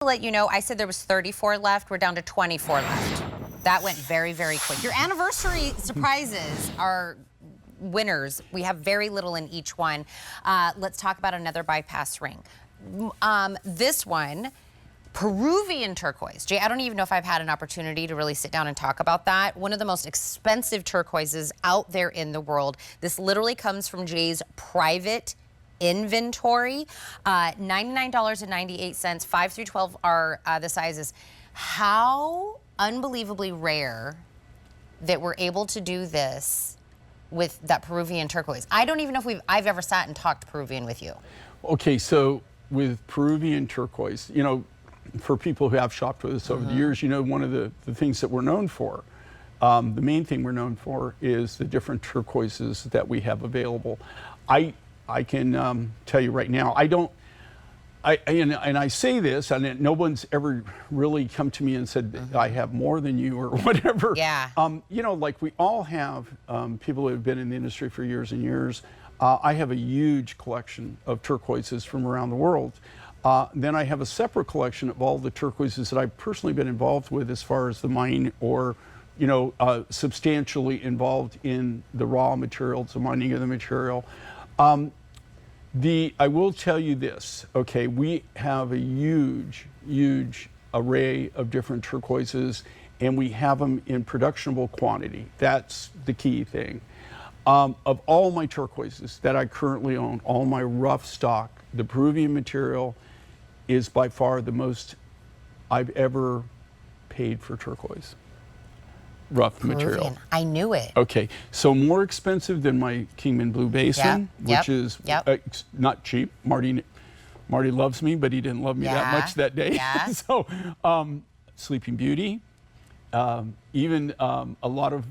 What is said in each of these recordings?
Let you know, I said there was 34 left. We're down to 24 left. That went very, very quick. Your anniversary surprises are winners. We have very little in each one. Let's talk about another bypass ring. This one, Peruvian turquoise. Jay, I don't even know if I've had an opportunity to really sit down and talk about that. One of the most expensive turquoises out there in the world. This literally comes from Jay's private inventory. $99.98. 5 through 12 are the sizes. How unbelievably rare that we're able to do this with that Peruvian turquoise. I don't even know if I've ever sat and talked Peruvian with you. Okay, so with Peruvian turquoise, you know, for people who have shopped with us over the years, you know, one of the things that we're known for, the main thing we're known for is the different turquoises that we have available. I can tell you right now, and I say this, and no one's ever really come to me and said, I have more than you or whatever. Yeah. You know, like we all have people who have been in the industry for years and years. I have a huge collection of turquoises from around the world. Then I have a separate collection of all the turquoises that I've personally been involved with as far as the mine or, you know, substantially involved in the raw materials, the mining of the material. I will tell you this, okay, we have a huge array of different turquoises, and we have them in productionable quantity. That's the key thing. Of all my turquoises that I currently own, all my rough stock, the Peruvian material is by far the most I've ever paid for turquoise. Rough material. I knew it. Okay, so more expensive than my Kingman Blue Basin, which is not cheap. Marty loves me, but he didn't love me that much that day. So, Sleeping Beauty, even a lot of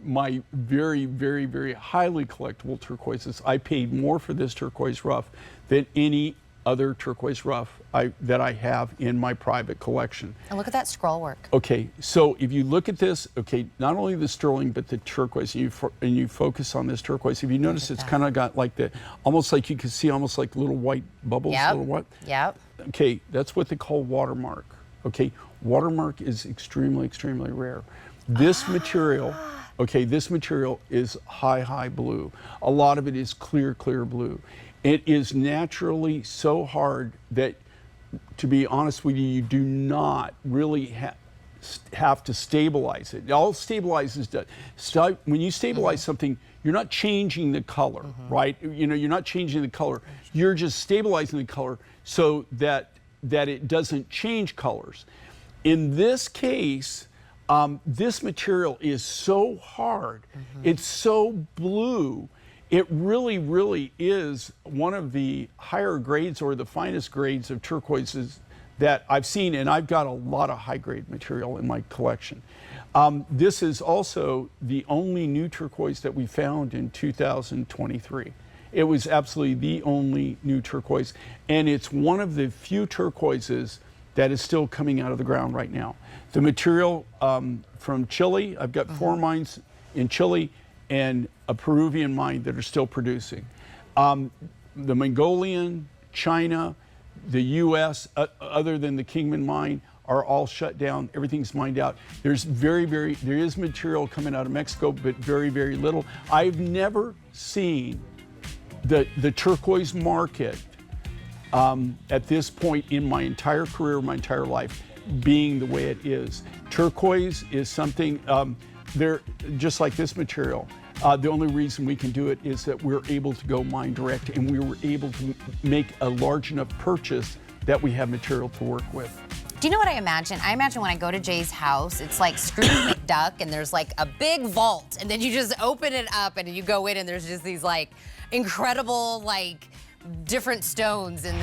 my very highly collectible turquoises. I paid more for this turquoise rough than any other turquoise rough that I have in my private collection. And look at that scroll work. Okay, so if you look at this, okay, not only the sterling, but the turquoise, and you focus on this turquoise, if you notice it's kind of got like almost like you can see almost like little white bubbles, little what? Yep. Okay, that's what they call watermark. Okay, watermark is extremely rare. This material, okay, this material is high blue. A lot of it is clear blue. It is naturally so hard that, to be honest with you, you do not really have to stabilize it. All stabilizes does. When you stabilize something, you're not changing the color, right? You know, you're not changing the color. You're just stabilizing the color so that it doesn't change colors. In this case, this material is so hard, it's so blue. It really is one of the higher grades or the finest grades of turquoises that I've seen, and I've got a lot of high-grade material in my collection. This is also the only new turquoise that we found in 2023. It was absolutely the only new turquoise, and it's one of the few turquoises that is still coming out of the ground right now. The material from Chile, I've got 4 mines in Chile, and a Peruvian mine that are still producing. The Mongolian, China, the US, other than the Kingman mine, are all shut down. Everything's mined out. There's there is material coming out of Mexico, but very little. I've never seen the turquoise market at this point in my entire career, my entire life, being the way it is. Turquoise is something, they're just like this material. The only reason we can do it is that we're able to go mine direct, and we were able to make a large enough purchase that we have material to work with. Do you know what I imagine? I imagine when I go to Jay's house, it's like Scrooge McDuck, and there's like a big vault, and then you just open it up, and you go in, and there's just these like incredible like different stones in